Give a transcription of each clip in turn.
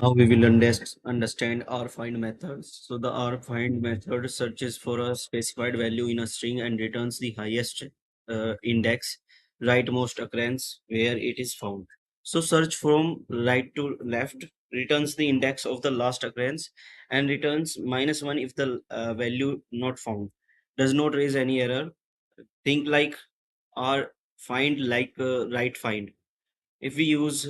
Now we will understand R-find methods. So the R-find method searches for a specified value in a string and returns the highest index, rightmost occurrence where it is found. So search from right to left returns the index of the last occurrence and returns -1 if the value not found. Does not raise any error. Think like R find like right find. If we use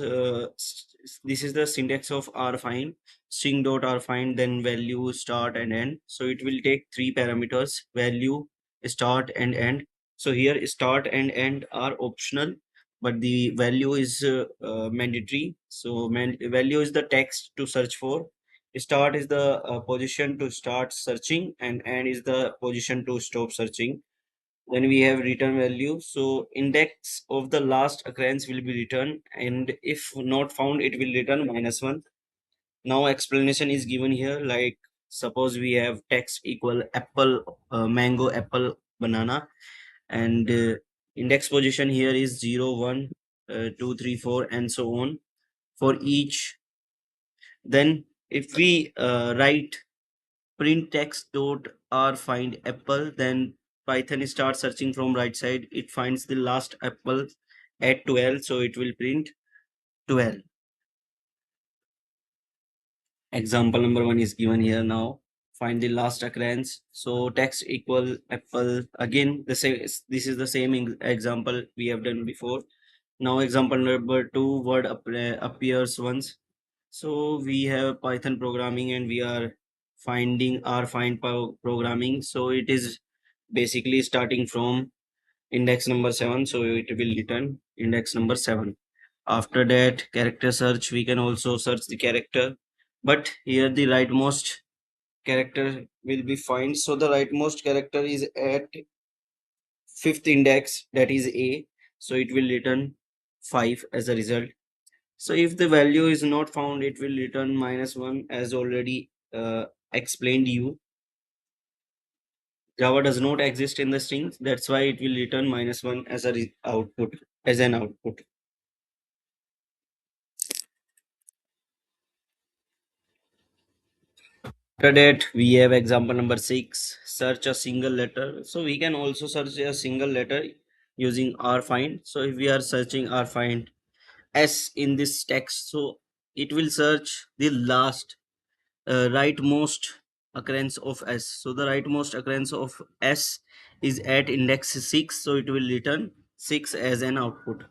this is the syntax of r find, string dot r find, then value, start and end. So it will take three parameters: value, start and end. So here start and end are optional, but the value is mandatory. So value is the text to search for, start is the position to start searching, and end is the position to stop searching. Then we have return value. So index of the last occurrence will be returned, and if not found, it will return -1. Now explanation is given here. Like suppose we have text equal apple, mango, apple, banana, and index position here is 0, 1, 2, 3, 4, and so on for each. Then if we write print text dot r find apple, then Python starts searching from right side. It finds the last apple at 12, so it will print 12. Example number one is given here. Now find the last occurrence. So text equal apple, again the same. This is the same example we have done before. Now example number two, word appears once. So we have Python programming and we are finding our find programming. So it is basically starting from index number 7. So it will return index number 7. After that, character search, we can also search the character. But here the rightmost character will be find. So the rightmost character is at fifth index, that is A. So it will return 5 as a result. So if the value is not found, it will return -1 as already explained you. Java does not exist in the strings. That's why it will return -1 as a output, as an output. After that, we have example number 6, search a single letter. So we can also search a single letter using R find. So if we are searching R find S in this text, so it will search the last rightmost occurrence of S. So the rightmost occurrence of S is at index 6, so it will return 6 as an output.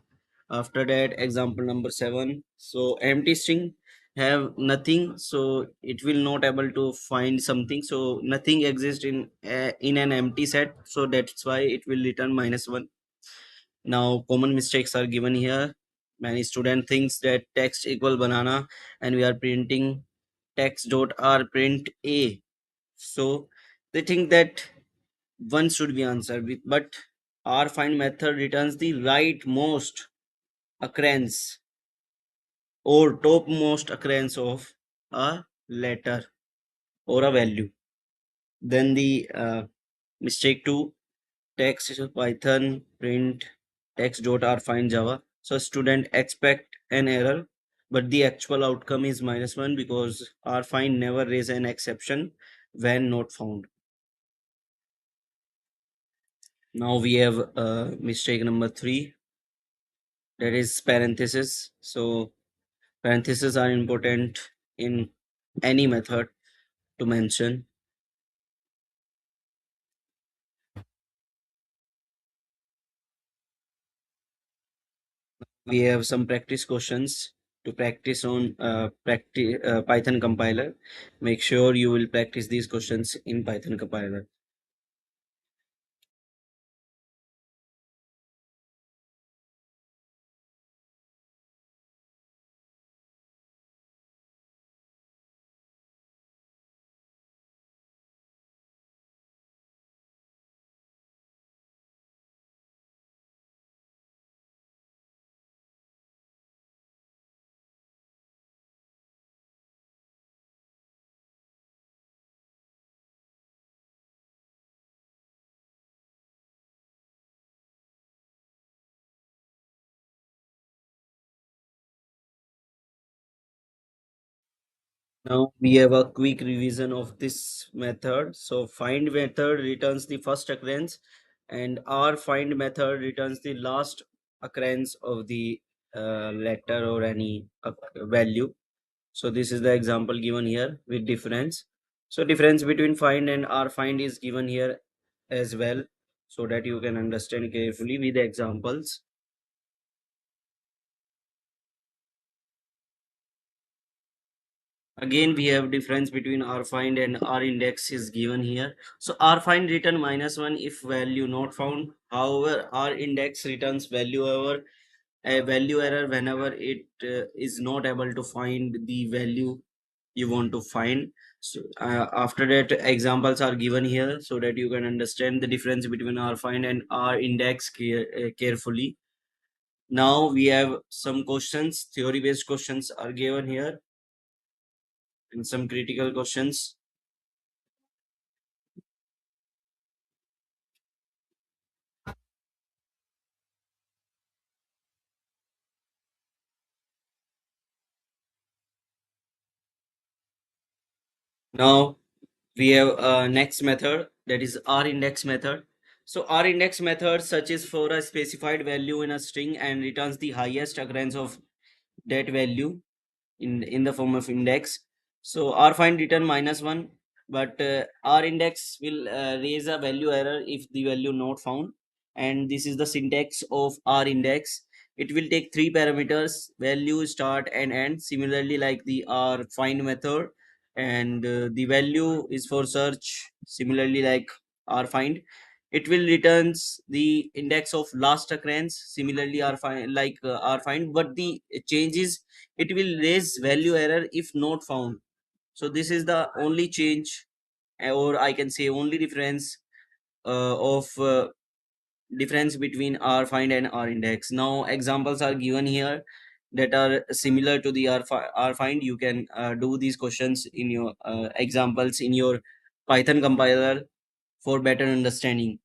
After that, example number 7. So empty string have nothing, so it will not able to find something. So nothing exists in an empty set, so that's why it will return -1. Now common mistakes are given here. Many student thinks that text equal banana and we are printing text dot r print a. So they think that one should be answered with, but r find method returns the rightmost occurrence or topmost occurrence of a letter or a value. Then the mistake 2, text is Python print text dot r find Java. So student expect an error, but the actual outcome is -1 because r find never raise an exception when not found. Now we have mistake number 3, that is parenthesis. So parentheses are important in any method to mention. We have some practice questions to practice on Python compiler. Make sure you will practice these questions in Python compiler. Now we have a quick revision of this method. So find method returns the first occurrence and our find method returns the last occurrence of the letter or any value. So this is the example given here with difference. So difference between find and our find is given here as well, so that you can understand carefully with examples. Again, we have difference between r find and r index is given here. So r find return -1 if value not found. However, r index returns value error, a value error whenever it is not able to find the value you want to find. So after that, examples are given here so that you can understand the difference between r find and r index carefully. Now we have some questions, theory based questions are given here, and some critical questions. Now we have next method, that is r index method. So r index method searches for a specified value in a string and returns the highest occurrence of that value in the form of index. So r find return -1, but r index will raise a value error if the value not found. And this is the syntax of r index. It will take three parameters: value, start, and end. Similarly, like the r find method, and the value is for search. Similarly, like r find, it will returns the index of last occurrence. Similarly, r find, like r find, but the change is it will raise value error if not found. So this is the only change, or I can say only difference of difference between r find and r index. Now examples are given here that are similar to the r find. You can do these questions in your examples in your python compiler for better understanding.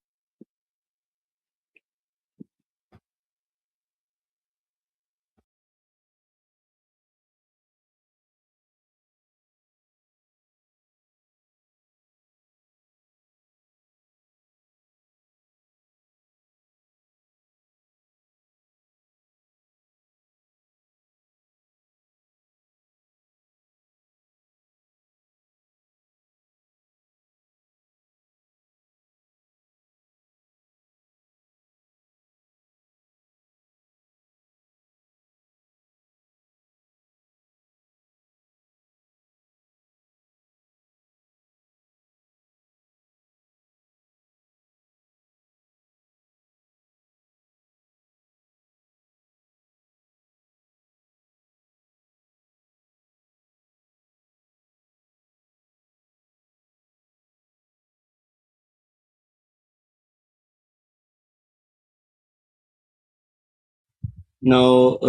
Now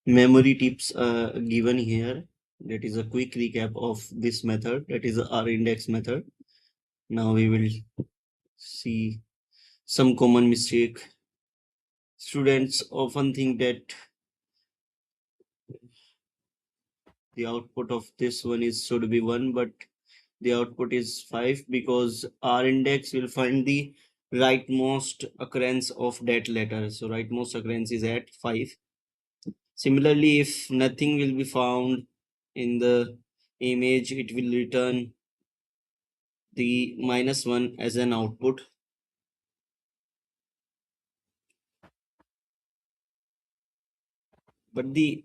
memory tips given here. That is a quick recap of this method, that is our index method. Now we will see some common mistake. Students often think that the output of this one is should be 1, but the output is 5 because our index will find the rightmost occurrence of that letter. So rightmost occurrence is at 5. Similarly, if nothing will be found in the image, it will return the -1 as an output. But the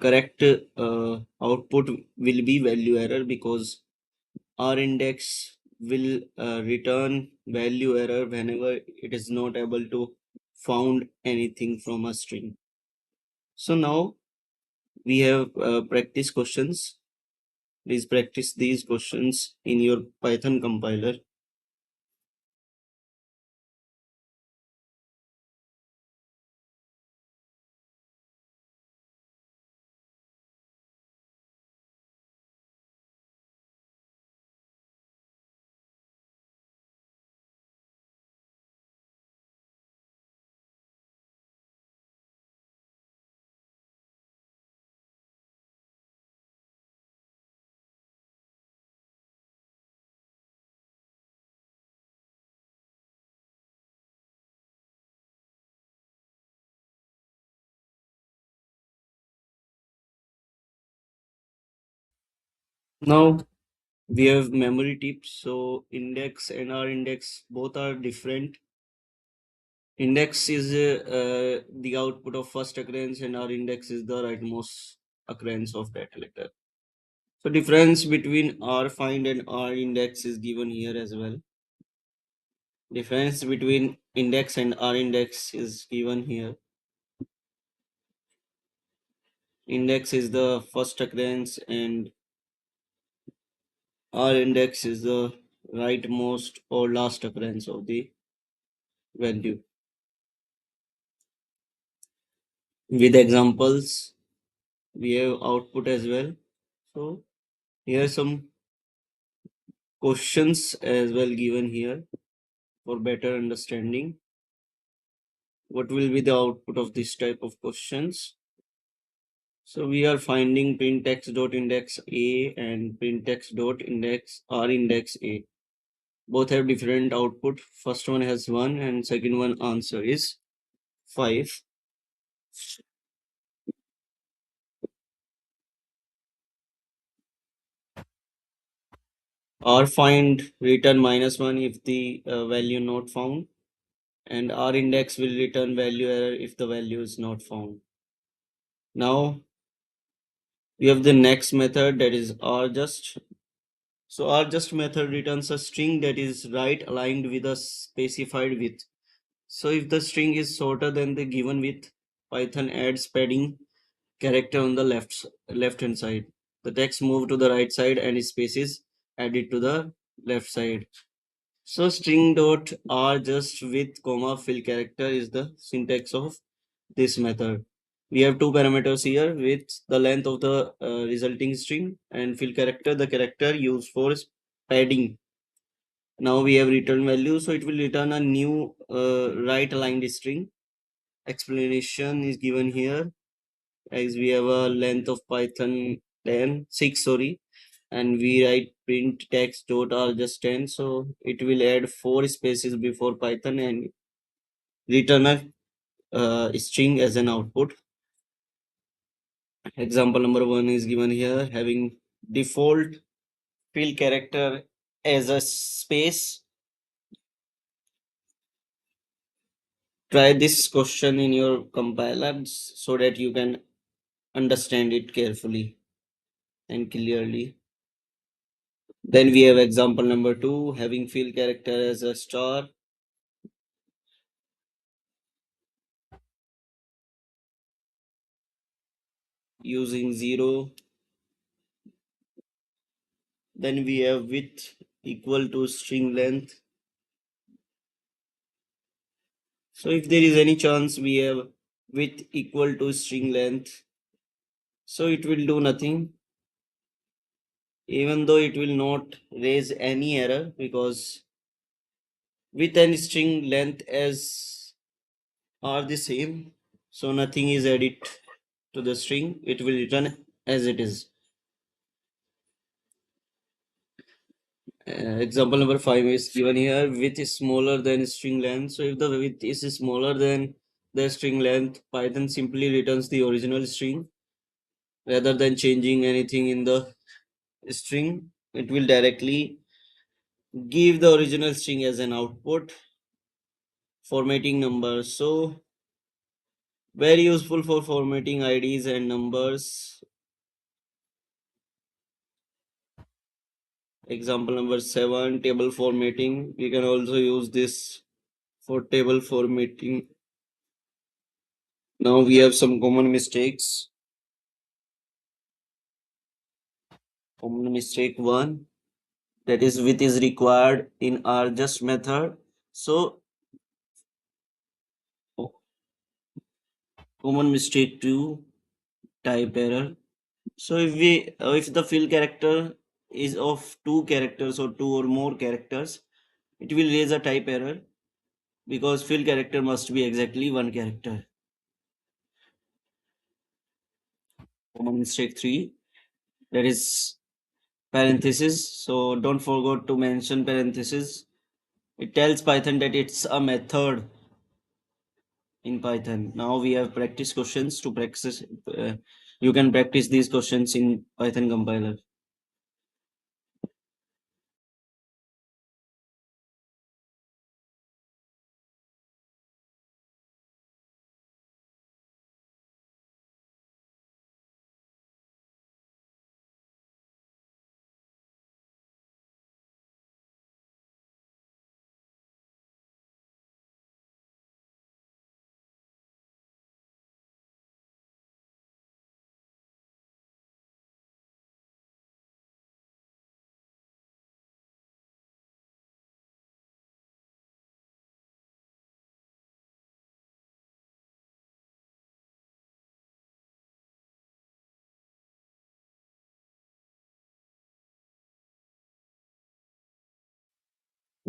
correct output will be value error because our index will return value error whenever it is not able to found anything from a string. So now we have practice questions. Please practice these questions in your Python compiler. Now we have memory tips. So index and R index both are different. Index is the output of first occurrence, and R index is the rightmost occurrence of that letter. So difference between R find and R index is given here as well. Difference between index and R index is given here. Index is the first occurrence and R index is the rightmost or last occurrence of the value. With examples, we have output as well. So here are some questions as well given here for better understanding. What will be the output of this type of questions? So we are finding printx dot index a and printx dot index r index a. Both have different output. First one has 1 and second one answer is 5. R find return -1 if the value not found, and R index will return value error if the value is not found. Now we have the next method, that is rjust. So rjust method returns a string that is right aligned with a specified width. So if the string is shorter than the given width, Python adds padding character on the left hand side. The text move to the right side and spaces added to the left side. So string dot r just with comma fill character is the syntax of this method. We have two parameters here with the length of the resulting string and fill character, the character used for padding. Now we have return value, so it will return a new right aligned string. Explanation is given here as we have a length of Python 10, 6, sorry, and we write print text dot r just 10, so it will add 4 spaces before Python and return a string as an output. Example number 1 is given here, having default fill character as a space. Try this question in your compiler so that you can understand it carefully and clearly. Then we have example number 2, having fill character as a star. Using 0. Then we have width equal to string length. So if there is any chance we have width equal to string length, so it will do nothing, even though it will not raise any error, because width and string length as are the same, so nothing is added to the string, it will return as it is. Example number 5 is given here, width is smaller than string length. So if the width is smaller than the string length, Python simply returns the original string rather than changing anything in the string. It will directly give the original string as an output. Formatting numbers, so very useful for formatting IDs and numbers. Example number 7, table formatting. We can also use this for table formatting. Now we have some common mistakes. Common mistake 1, that is width is required in our just method. So common mistake 2, type error. So if the fill character is of 2 characters or 2 or more characters, it will raise a type error because fill character must be exactly 1 character. Common mistake 3, that is parenthesis. So don't forget to mention parenthesis. It tells Python that it's a method in Python. Now we have practice questions to practice. You can practice these questions in Python compiler.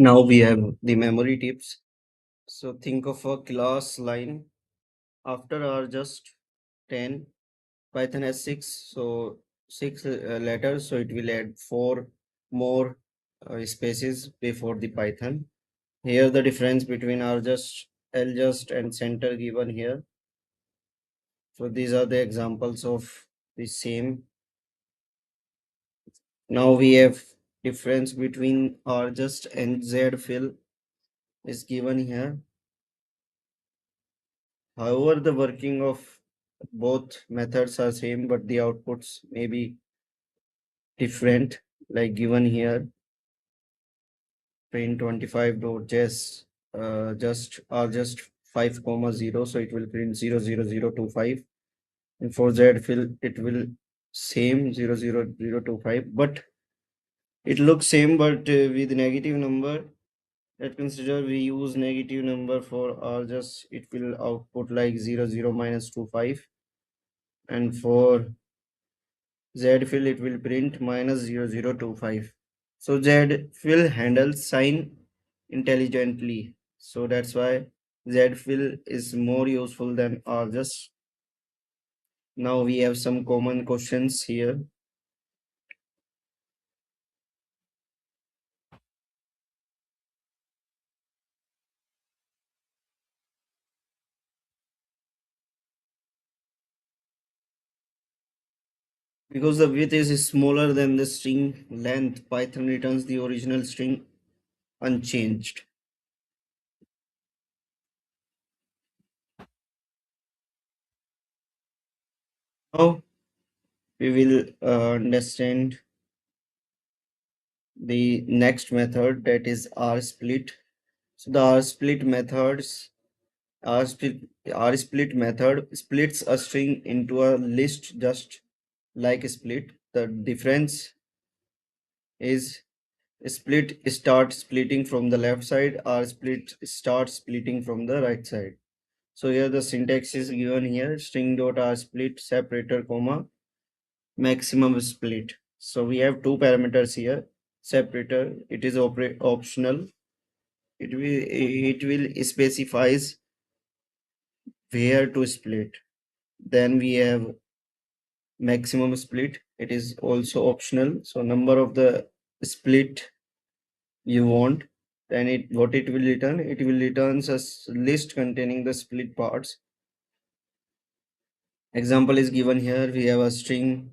Now we have the memory tips. So think of a class line. After are just 10, Python has 6, so 6 letters, so it will add 4 more spaces before the Python. Here the difference between are just L just and center given here. So these are the examples of the same. Now we have difference between R just and Z fill is given here. However, the working of both methods are same, but the outputs may be different, like given here. Print 25 dot just are just 5 comma 0, so it will print 00025, and for Z fill it will same 00025, but it looks same but with negative number. Let's consider we use negative number for R just, it will output like 00 minus 25, and for Z fill it will print minus 0025. So Z fill handles sign intelligently. So that's why Z fill is more useful than R just. Now we have some common questions here. Because the width is smaller than the string length, Python returns the original string unchanged. Now we will understand the next method, that is R split. So the R split methods R split, R split method splits a string into a list just like a split. The difference is split starts splitting from the left side, R split starts splitting from the right side. So here the syntax is given here, string dot R split separator comma maximum split. So we have two parameters here. Separator, it is optional. It will specifies where to split. Then we have maximum split, it is also optional, so number of the split you want, then it what it will return, it will returns a list containing the split parts. Example is given here, we have a string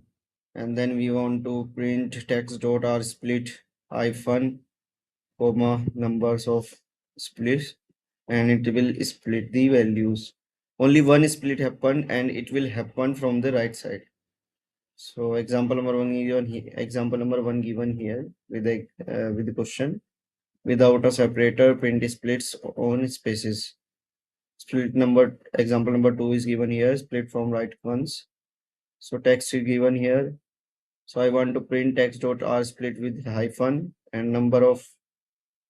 and then we want to print text dot r split hyphen comma numbers of splits, and it will split the values. Only one split happen and it will happen from the right side. So example number one given here with the question, without a separator, print splits on spaces. Split number example number two is given here, split from right ones. So text is given here. So I want to print text dot r split with hyphen and number of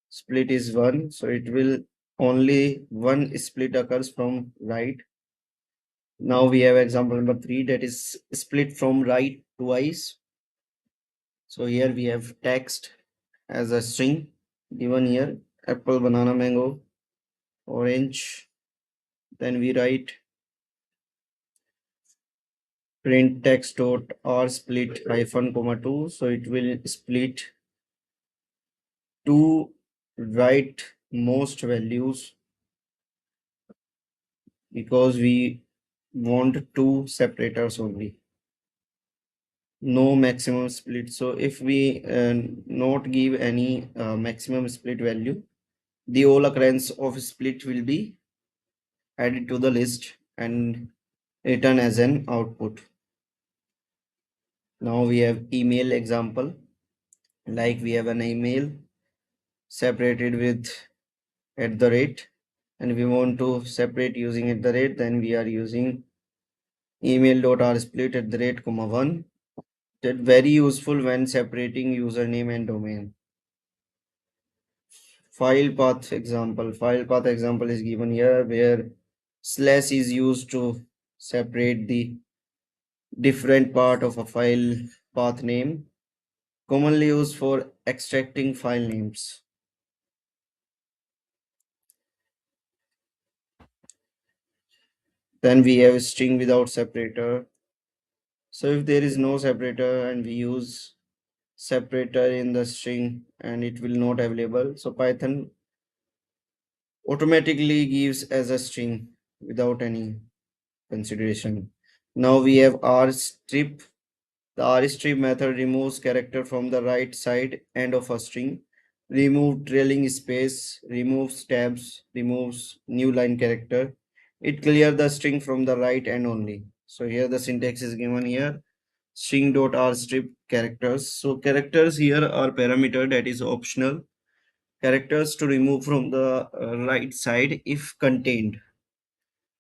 split is one. So it will only one split occurs from right. Now we have example number three, that is split from right twice. So here we have text as a string given here, apple, banana, mango, orange. Then we write print text dot r split hyphen comma 2. So it will split two right most values because we want two separators only, no maximum split. So if we not give any maximum split value, the whole occurrence of split will be added to the list and return as an output. Now we have email example, like we have an email separated with at the rate, and we want to separate using at the rate, then we are using email dot r split at the rate comma 1. That very useful when separating username and domain. File path example is given here, where slash is used to separate the different part of a file path name, commonly used for extracting file names. Then we have string without separator. So if there is no separator and we use separator in the string and it will not available, so Python automatically gives as a string without any consideration. Now we have R strip. The rstrip method removes character from the right side end of a string, remove trailing space, removes tabs, removes new line character. It clears the string from the right end only. So here the syntax is given here. String dot rstrip characters. So characters here are parameter that is optional. Characters to remove from the right side if contained.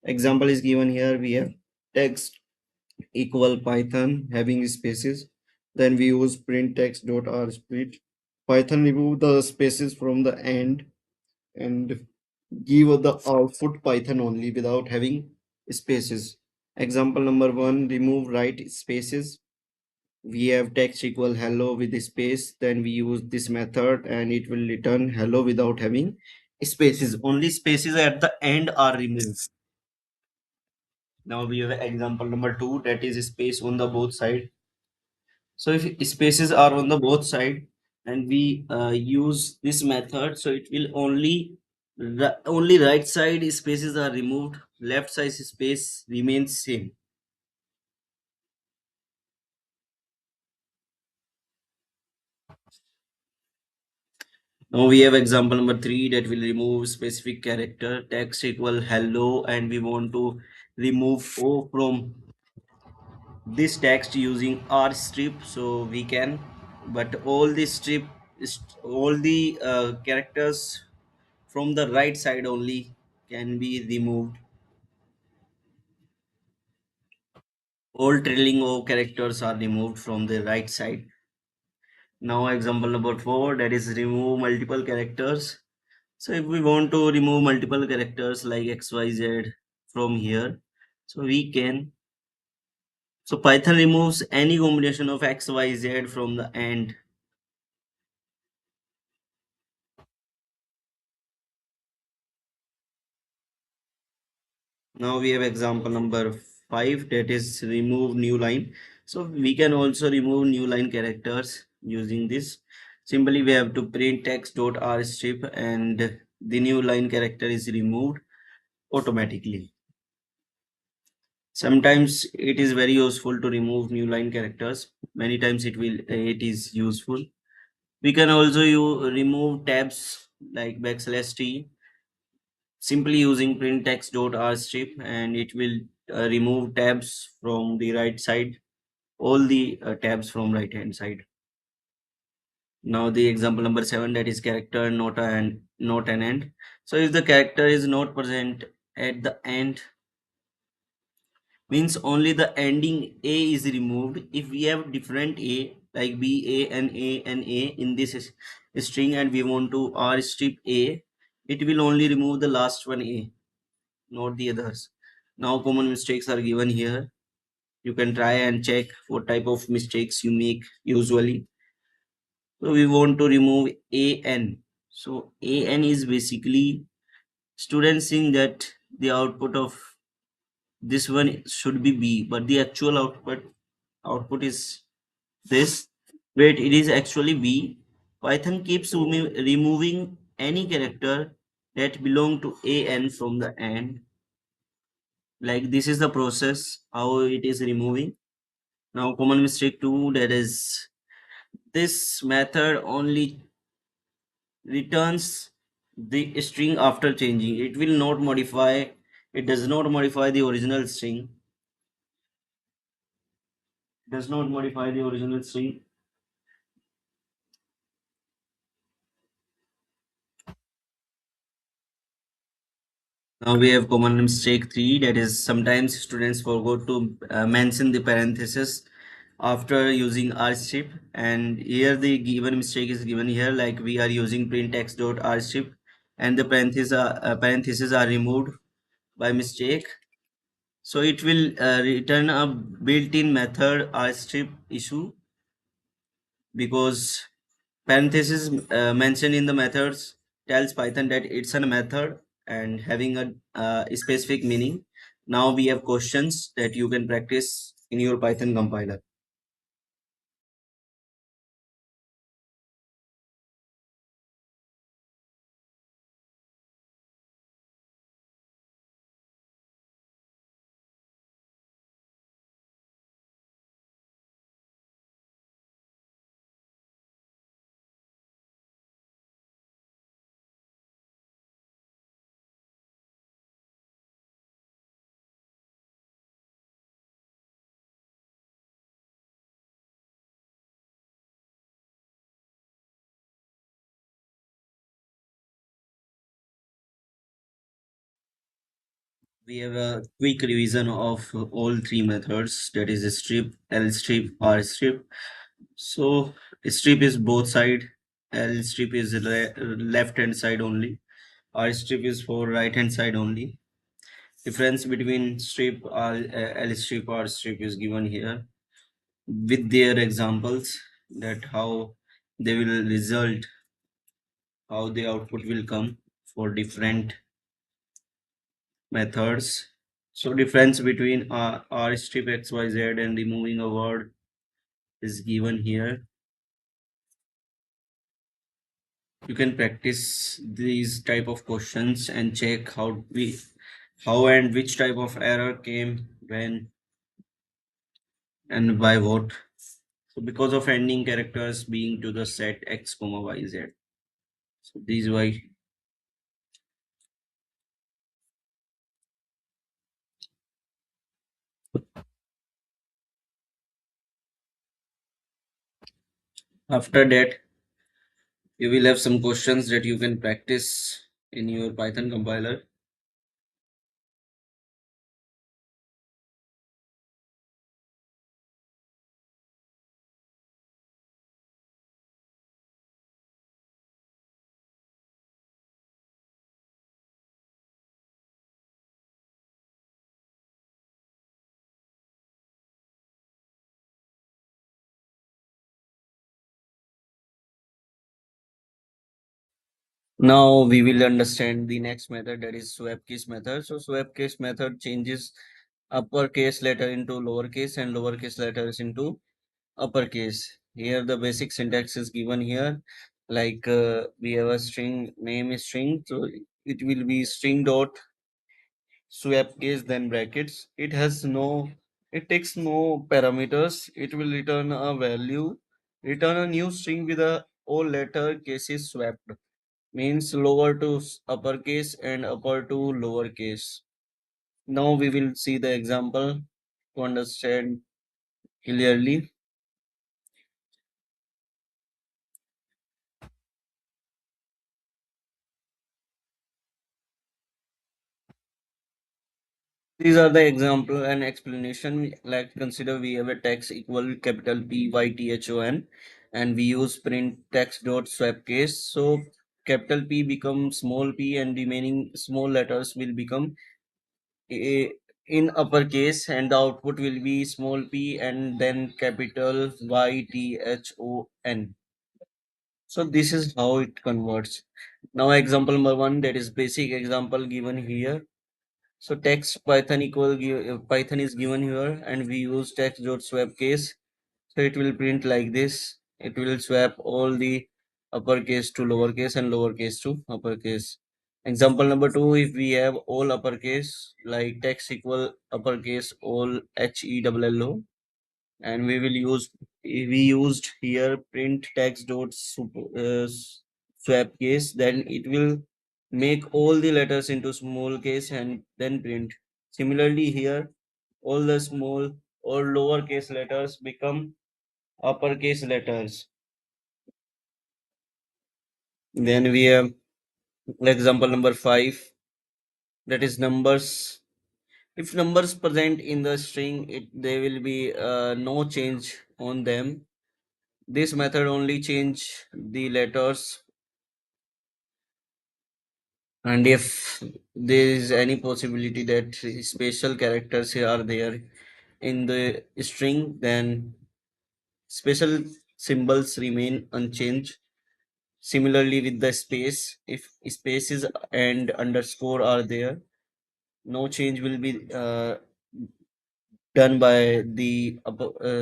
Example is given here. We have text equal python having spaces, then we use print text dot r split. Python remove the spaces from the end and give the output python only without having spaces. Example number one, remove right spaces. We have text equal hello with a space, then we use this method and it will return hello without having spaces. Only spaces at the end are removed. Now we have example number two, that is space on the both side. So if spaces are on the both side and we use this method, so it will only right side spaces are removed, left side space remains same. Now we have example number three, that will remove specific character, text equal hello, and we want to remove O from this text using R strip, so we can, but all the strip is all the characters from the right side only can be removed. All trailing O characters are removed from the right side. Now example number four, that is remove multiple characters. So if we want to remove multiple characters like XYZ from here, so we can. So Python removes any combination of XYZ from the end. Now we have example number five, that is remove new line. So we can also remove new line characters using this. Simply we have to print text dot r strip and the new line character is removed automatically. Sometimes it is very useful to remove new line characters. Many times it is useful. We can also remove tabs like backslash t, simply using print text dot r strip, and it will remove tabs from the right side, all the tabs from right hand side. Now the example number seven, that is character not an end. So if the character is not present at the end, means only the ending a is removed. If we have different a like b a and a in this string and we want to r strip a, it will only remove the last one a, not the others. Now common mistakes are given here. You can try and check what type of mistakes you make usually. So we want to remove an. So an is basically students think that the output of this one should be b, but the actual output is this. Wait, it is actually b. Python keeps removing any character that belong to an from the end. Like this is the process how it is removing. Now common mistake two, that is this method only returns the string after changing. It will not modify, it does not modify the original string, does not modify the original string. Now we have common mistake three, that is sometimes students forgot to mention the parenthesis after using rstrip, and here the given mistake is given here, like we are using print text dot rstrip and the parentheses are removed by mistake. So it will return a built-in method rstrip issue because parenthesis mentioned in the methods tells Python that it's a method and having a specific meaning. Now we have questions that you can practice in your Python compiler. We have a quick revision of all three methods, that is strip, L strip, R strip. So strip is both side, L strip is left hand side only, R strip is for right hand side only. Difference between strip, L strip, R strip is given here with their examples, that how they will result, how the output will come for different methods. So difference between R strip XYZ and removing a word is given here. You can practice these type of questions and check how and which type of error came when and by what. So because of ending characters being to the set x comma yz. So this is why. After that, you will have some questions that you can practice in your Python compiler. Now we will understand the next method, that is swap case method. So swap case method changes uppercase letter into lowercase and lowercase letters into uppercase. Here the basic syntax is given here. Like we have a string, name is string, so it will be string dot swap case then brackets. It takes no parameters. It will return a value, return a new string with a all letter cases swapped, means lower to uppercase and upper to lowercase. Now we will see the example to understand clearly. These are the example and explanation. Like consider we have a text equal capital P Y T H O N, and we use print text dot swap case. So capital P becomes small p and remaining small letters will become a, in uppercase, and the output will be small p and then capital Y T H O N. So this is how it converts. Now example number one, that is basic example given here. So text Python Python is given here, and we use text dot swap case. So it will print like this. It will swap all the uppercase to lowercase and lowercase to uppercase. Example number two, if we have all uppercase like text equal uppercase all HELLO, and we used here print text dot swap case, then it will make all the letters into small case and then print. Similarly here, all the small or lowercase letters become uppercase letters. Then we have example number five, that is numbers. If numbers present in the string, there will be no change on them. This method only change the letters, and if there is any possibility that special characters are there in the string, then special symbols remain unchanged. Similarly with the space, if spaces and underscore are there, no change will be done by the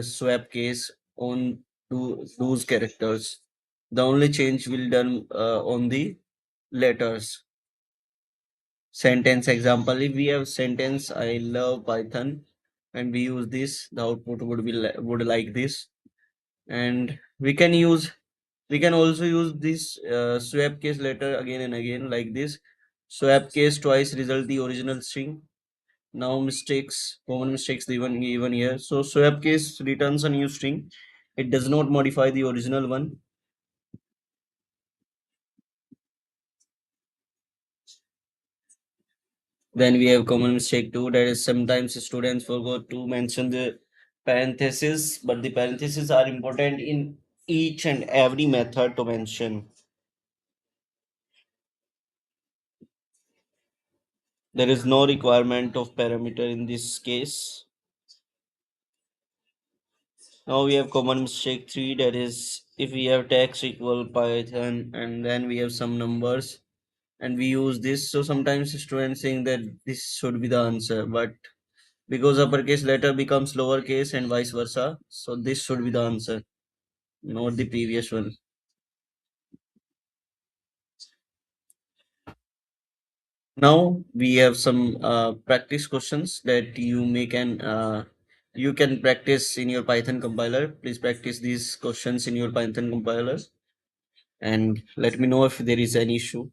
swap case on those characters. The only change will done on the letters. Sentence example: if we have sentence I love Python and we use this, the output would be would like this. And we can also use this swap case letter again and again like this. Swap case twice result the original string. Now mistakes, common mistakes given here. So swap case returns a new string. It does not modify the original one. Then we have common mistake two, that is sometimes students forgot to mention the parentheses, but the parentheses are important in each and every method to mention. There is no requirement of parameter in this case. Now we have common mistake three, that is if we have text equal Python and then we have some numbers and we use this. So sometimes students saying that this should be the answer, but because uppercase letter becomes lowercase and vice versa, so this should be the answer, not the previous one. Now we have some practice questions that you can practice in your Python compiler. Please practice these questions in your Python compiler and let me know if there is any issue.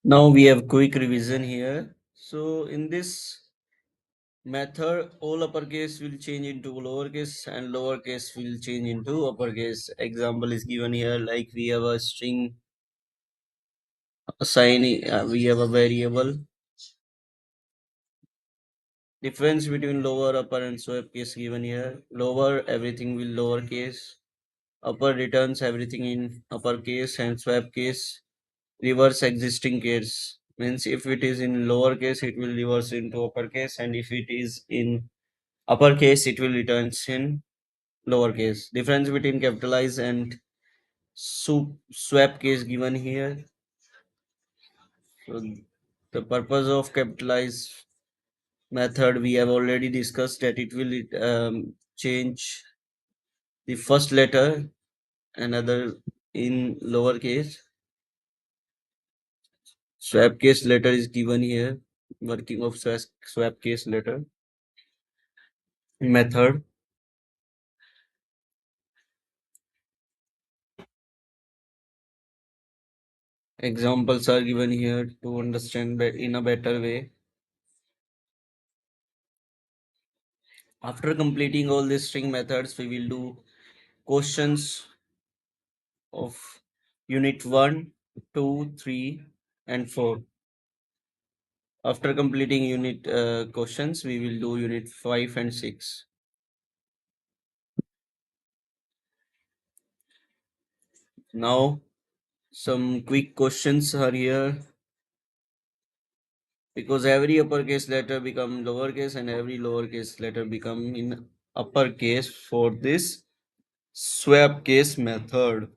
Now we have quick revision here. So in this method, all uppercase will change into lowercase and lowercase will change into uppercase. Example is given here, like we have a string assign, we have a variable. Difference between lower, upper, and swap case given here. Lower, everything will lowercase. Upper returns everything in uppercase, and swap case reverse existing case. Means if it is in lowercase, it will reverse into uppercase, and if it is in uppercase, it will returns in lowercase. Difference between capitalize and swap case given here. So the purpose of capitalize method we have already discussed that it will change the first letter another in lowercase. Swap case letter is given here. Working of swap case letter method. Examples are given here to understand in a better way. After completing all these string methods, we will do questions of unit 1, 2, 3, and 4. After completing unit questions, we will do unit 5 and 6. Now, some quick questions are here because every uppercase letter become lowercase and every lowercase letter become in uppercase for this swap case method.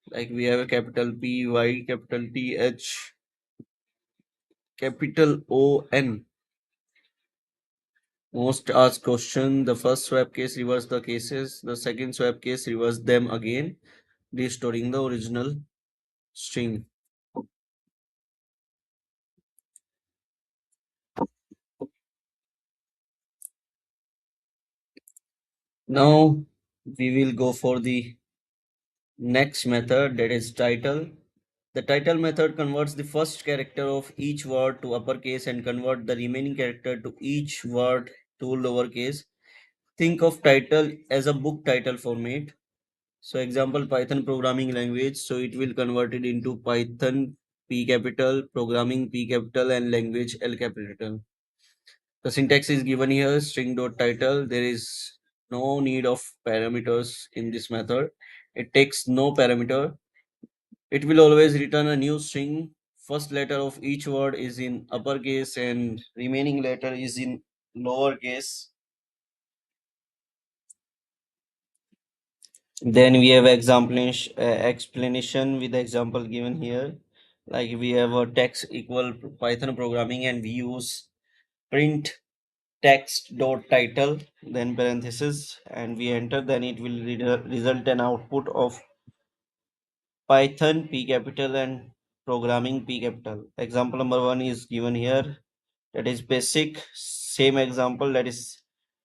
Like we have a capital P, Y, capital T, H, capital O, N. Most asked question: the first swap case reverse the cases, the second swap case reverse them again, restoring the original string. Now we will go for the next method, that is title. The title method converts the first character of each word to uppercase and convert the remaining character to each word to lowercase. Think of title as a book title format. So example Python programming language. So it will convert it into Python P capital, programming P capital and language L capital. The syntax is given here, string dot title. There is no need of parameters in this method. It takes no parameter. It will always return a new string. First letter of each word is in uppercase and remaining letter is in lowercase. Then we have explanation with the example given here. Like we have a text equal Python programming and we use print text dot title then parenthesis and we enter, then it will result an output of Python P capital and programming P capital. Example number one is given here, that is basic. Same example, that is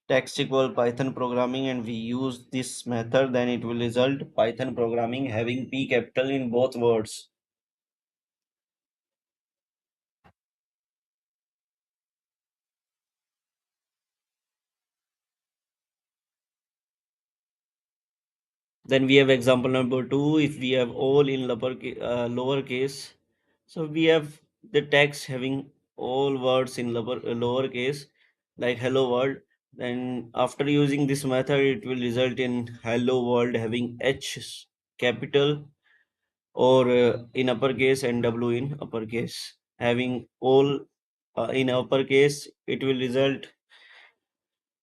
text equal Python programming and we use this method, then it will result Python programming having P capital in both words. Then we have example number two. If we have all in lowercase, so we have the text having all words in lowercase, like hello world. Then after using this method, it will result in hello world having H capital or in uppercase and W in uppercase. Having all in uppercase, it will result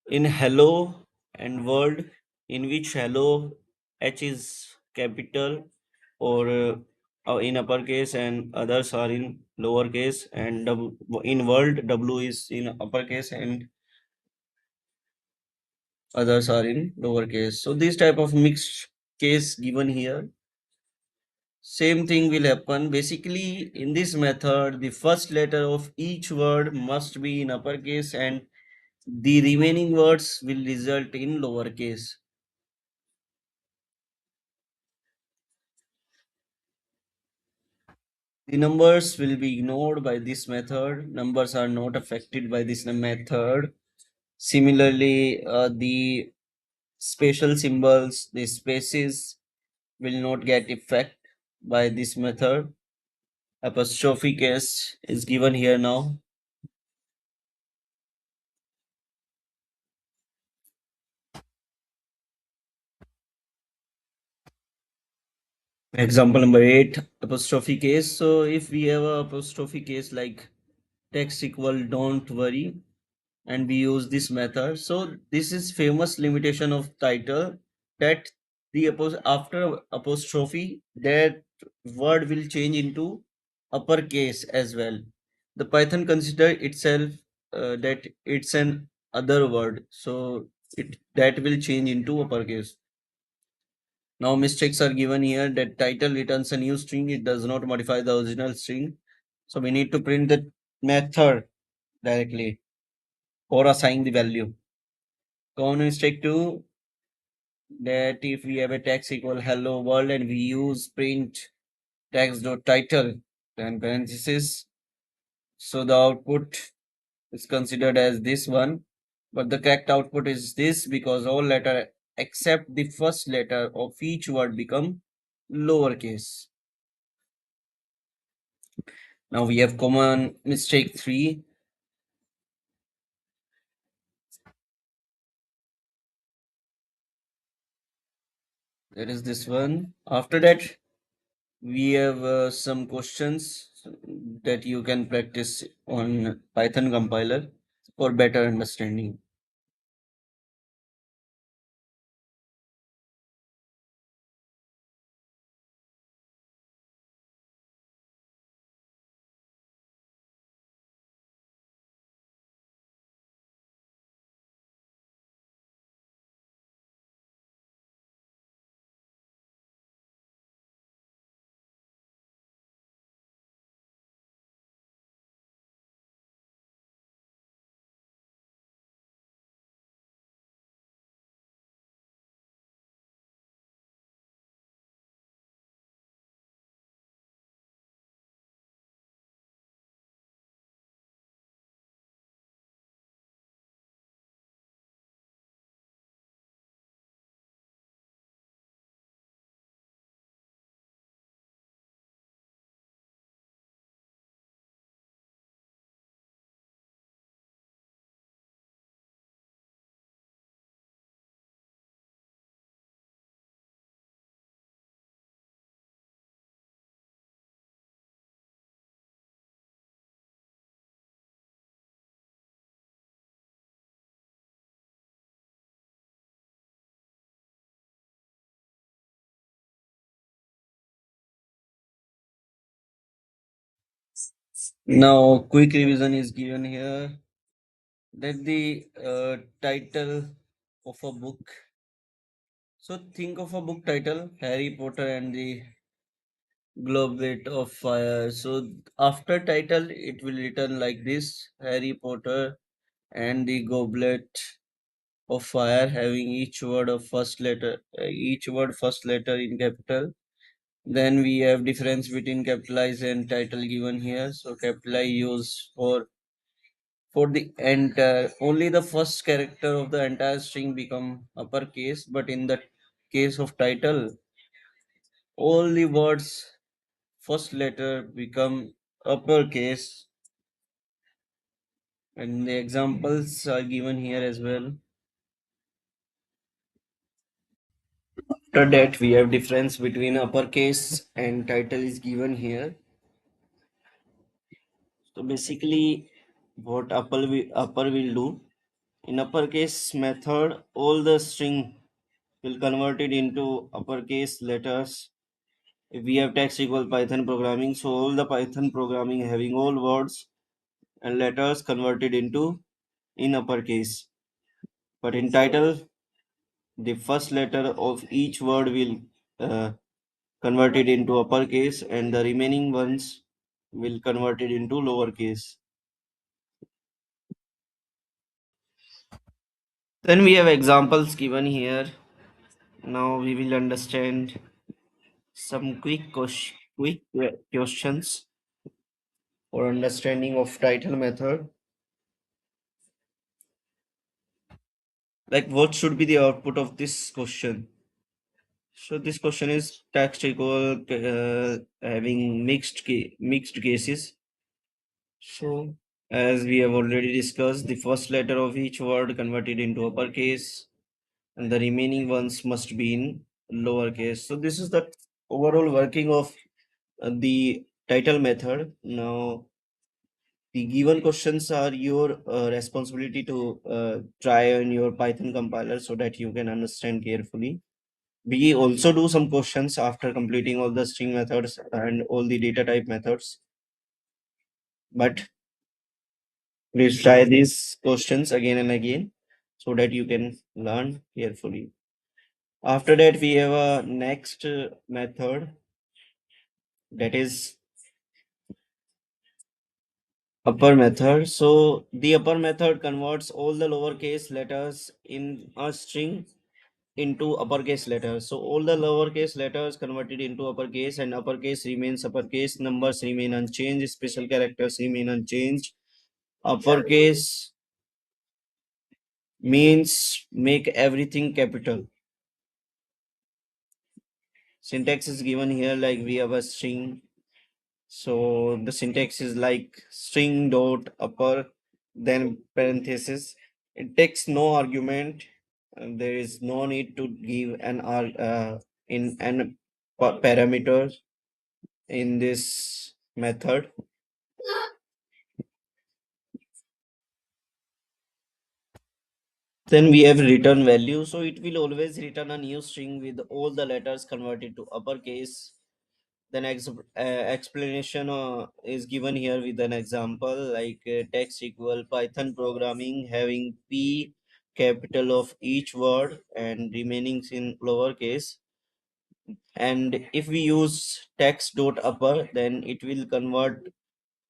in hello and world, in which hello H is capital or in uppercase and others are in lowercase, and in world W is in uppercase and others are in lowercase. So this type of mixed case given here. Same thing will happen. Basically, in this method, the first letter of each word must be in uppercase and the remaining words will result in lowercase. The numbers will be ignored by this method. Numbers are not affected by this method. Similarly, the special symbols, the spaces will not get effect by this method. Apostrophe case is given here now. Example number 8, apostrophe case. So if we have a apostrophe case like text equal don't worry and we use this method. So this is famous limitation of title, that the after apostrophe that word will change into uppercase as well. The Python consider itself that it's an other word, so it that will change into uppercase. Now mistakes are given here, that title returns a new string, it does not modify the original string. So we need to print the method directly or assign the value. Common mistake two, that if we have a text equal hello world and we use print text dot title then parenthesis, so the output is considered as this one, but the correct output is this because all letter except the first letter of each word become lowercase. Now we have common mistake 3, that is this one. After that we have some questions that you can practice on Python compiler for better understanding. Now, quick revision is given here that the title of a book. So, think of a book title Harry Potter and the Goblet of Fire. So, after title, it will written like this Harry Potter and the Goblet of Fire, having each word first letter in capital. Then we have difference between capitalized and title given here. So capital I use for the entire only the first character of the entire string become uppercase, but in the case of title, all the words first letter become uppercase, and the examples are given here as well. After that, we have difference between uppercase and title is given here. So basically, what upper will do in uppercase method, all the string will convert it into uppercase letters. If we have text equal Python programming, so all the Python programming having all words and letters converted into in uppercase. But in title, the first letter of each word will uh, convert it into uppercase, and the remaining ones will convert it into lowercase. Then we have examples given here. Now we will understand some quick questions for understanding of title method. Like what should be the output of this question? So this question is text equal having mixed cases. So as we have already discussed, the first letter of each word converted into uppercase, and the remaining ones must be in lowercase. So this is the overall working of the title method. Now the given questions are your responsibility to try on your Python compiler so that you can understand carefully. We also do some questions after completing all the string methods and all the data type methods. But please try these questions again and again so that you can learn carefully. After that, we have a next method, that is upper method. So the upper method converts all the lowercase letters in a string into uppercase letters. So all the lowercase letters converted into uppercase, and uppercase remains uppercase, numbers remain unchanged, special characters remain unchanged. Uppercase means make everything capital. Syntax is given here like we have a string. So the syntax is like string dot upper, then parenthesis. It takes no argument. And there is no need to give in an parameter in this method. Then we have return value. So it will always return a new string with all the letters converted to uppercase. Then explanation is given here with an example like text equal Python programming having P capital of each word and remaining in lowercase. And if we use text dot upper, then it will convert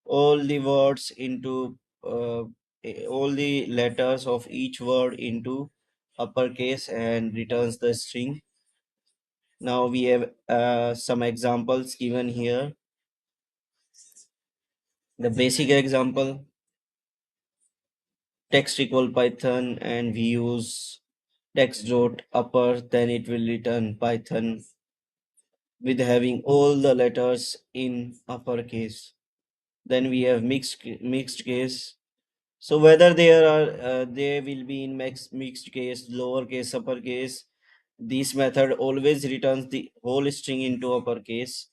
all the words into all the letters of each word into uppercase and returns the string. Now we have some examples given here. The basic example, text equal Python, and we use text dot upper, then it will return Python with having all the letters in uppercase. Then we have mixed case. So whether they will be in mixed case, lowercase, uppercase, this method always returns the whole string into uppercase.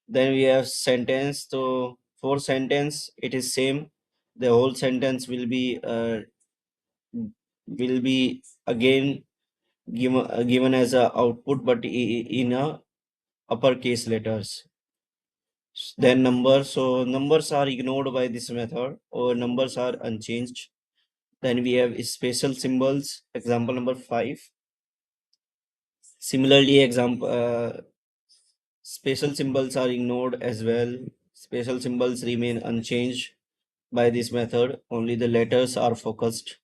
Then we have sentence. So for sentence, it is same. The whole sentence will be again given as a output, but in a uppercase letters. Then numbers. So numbers are ignored by this method or numbers are unchanged. Then we have special symbols. Example number 5. Similarly, example special symbols are ignored as well. Special symbols remain unchanged by this method. Only the letters are focused.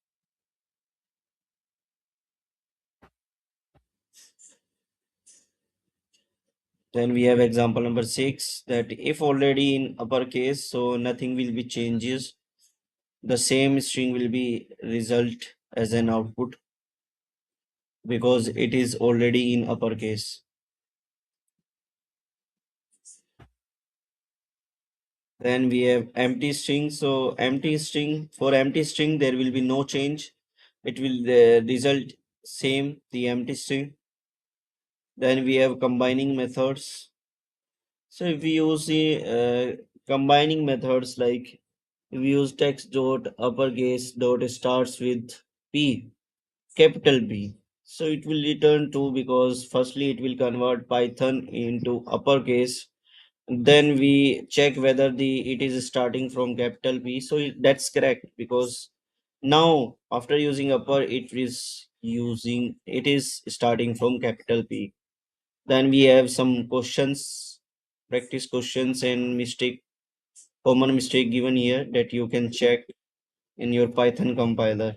Then we have example number 6, that if already in uppercase, so nothing will be changes. The same string will be result as an output because it is already in uppercase. Then we have empty string. So empty string, for empty string there will be no change. It will result same the empty string. Then we have combining methods. So if we use the combining methods, like if we use text dot uppercase dot starts with P, capital P. So it will return true because firstly it will convert Python into uppercase. Then we check whether the it is starting from capital P. So that's correct because now after using upper it is starting from capital P. Then we have some questions, practice questions and common mistake given here that you can check in your Python compiler.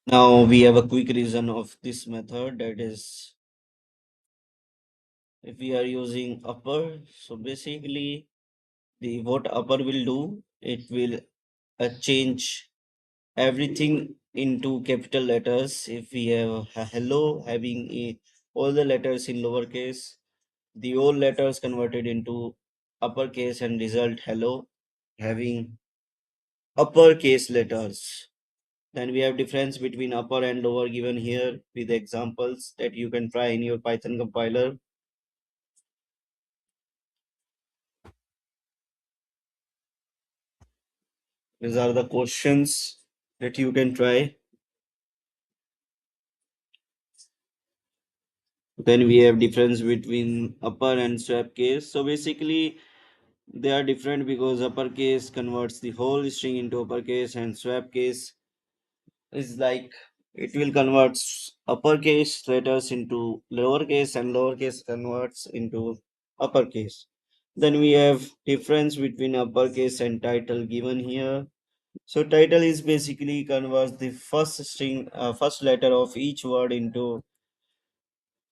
Now we have a quick reason of this method, that is if we are using upper, so basically the what upper will do, it will change everything into capital letters. If we have a hello having all the letters in lowercase, the all letters converted into uppercase and result hello having uppercase letters. Then we have difference between upper and lower given here with examples that you can try in your Python compiler. These are the questions that you can try. Then we have difference between upper and swap case. So basically they are different because uppercase converts the whole string into uppercase and swap case is like it will convert uppercase letters into lowercase and lowercase converts into uppercase. Then we have difference between uppercase and title given here. So title is basically converts the first letter of each word into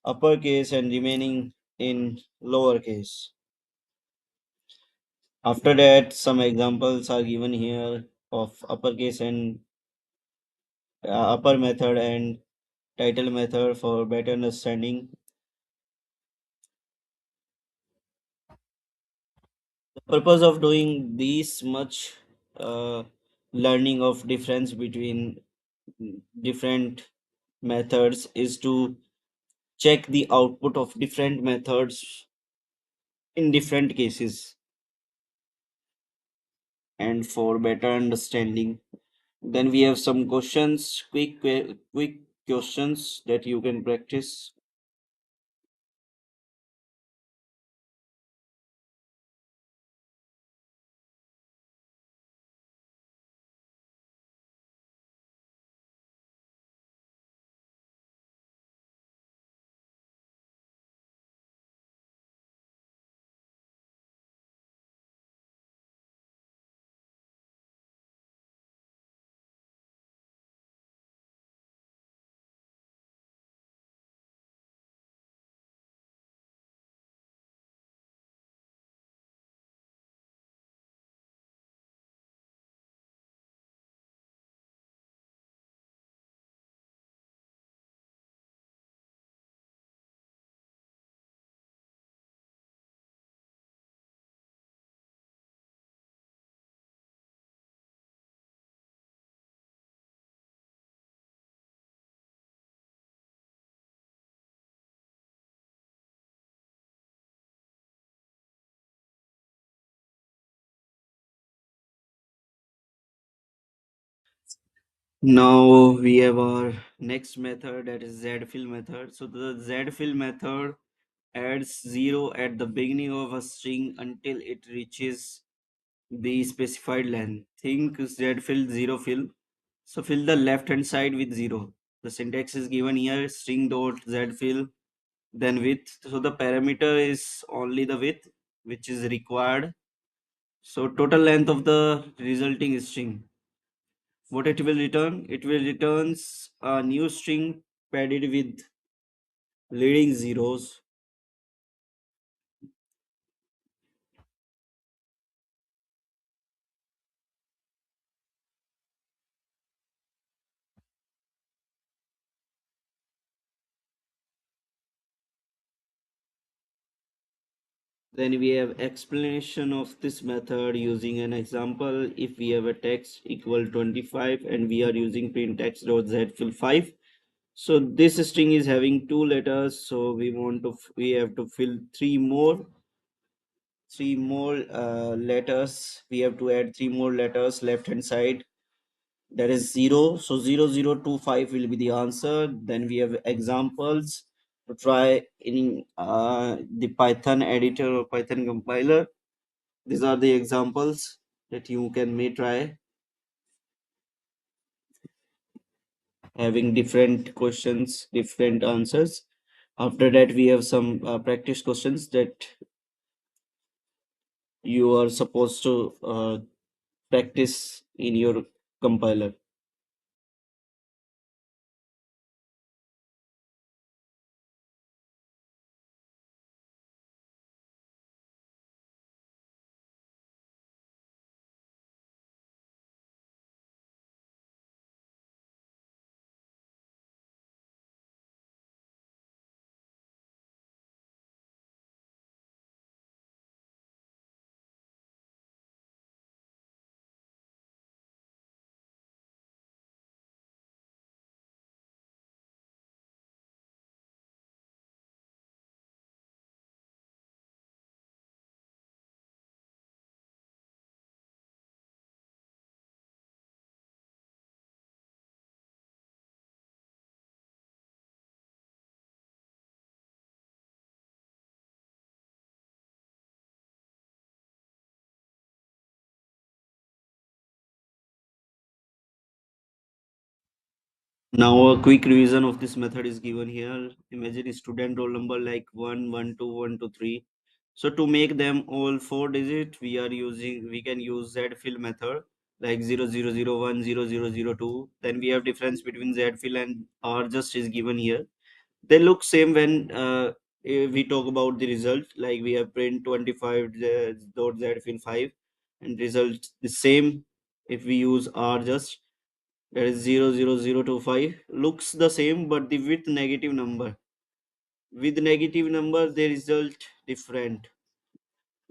uppercase and remaining in lowercase. After that, some examples are given here of uppercase and upper method and title method for better understanding. The purpose of doing this much uh, learning of difference between different methods is to check the output of different methods in different cases and for better understanding. Then we have some questions, quick questions that you can practice. Now we have our next method, that is Z-fill method. So the Z-fill method adds 0 at the beginning of a string until it reaches the specified length. Think Z-fill, zero fill. So fill the left hand side with 0. The syntax is given here, string dot Z-fill, then width. So the parameter is only the width which is required. So total length of the resulting string. What it will return? It will returns a new string padded with leading zeros. Then we have explanation of this method using an example. If we have a text equal 25 and we are using print text.z fill 5. So this string is having two letters. So we have to fill three more letters. We have to add three more letters left hand side. That is 0. So 0025 will be the answer. Then we have examples to try in the Python editor or Python compiler. These are the examples that you can may try, having different questions, different answers. After that, we have some practice questions that you are supposed to practice in your compiler. Now a quick revision of this method is given here. Imagine a student roll number like 1 1 2 1 2 3. So to make them all 4 digit, we can use Z fill method. like 00001 0002. Then we have difference between Z fill and R just is given here. They look same when we talk about the result, like we have print 25 dot Z fill 5 and result the same if we use R just, that is 00025, looks the same but the with negative number. With negative number the result different.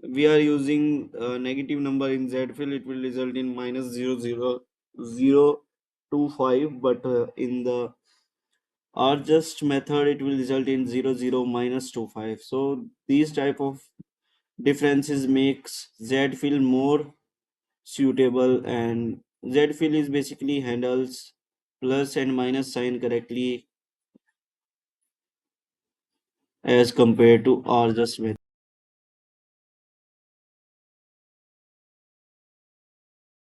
We are using negative number in Z fill, it will result in minus 00025, but in the R just method it will result in 00 minus 25. So these type of differences makes Z fill more suitable, and Z fill is basically handles plus and minus sign correctly as compared to R just method.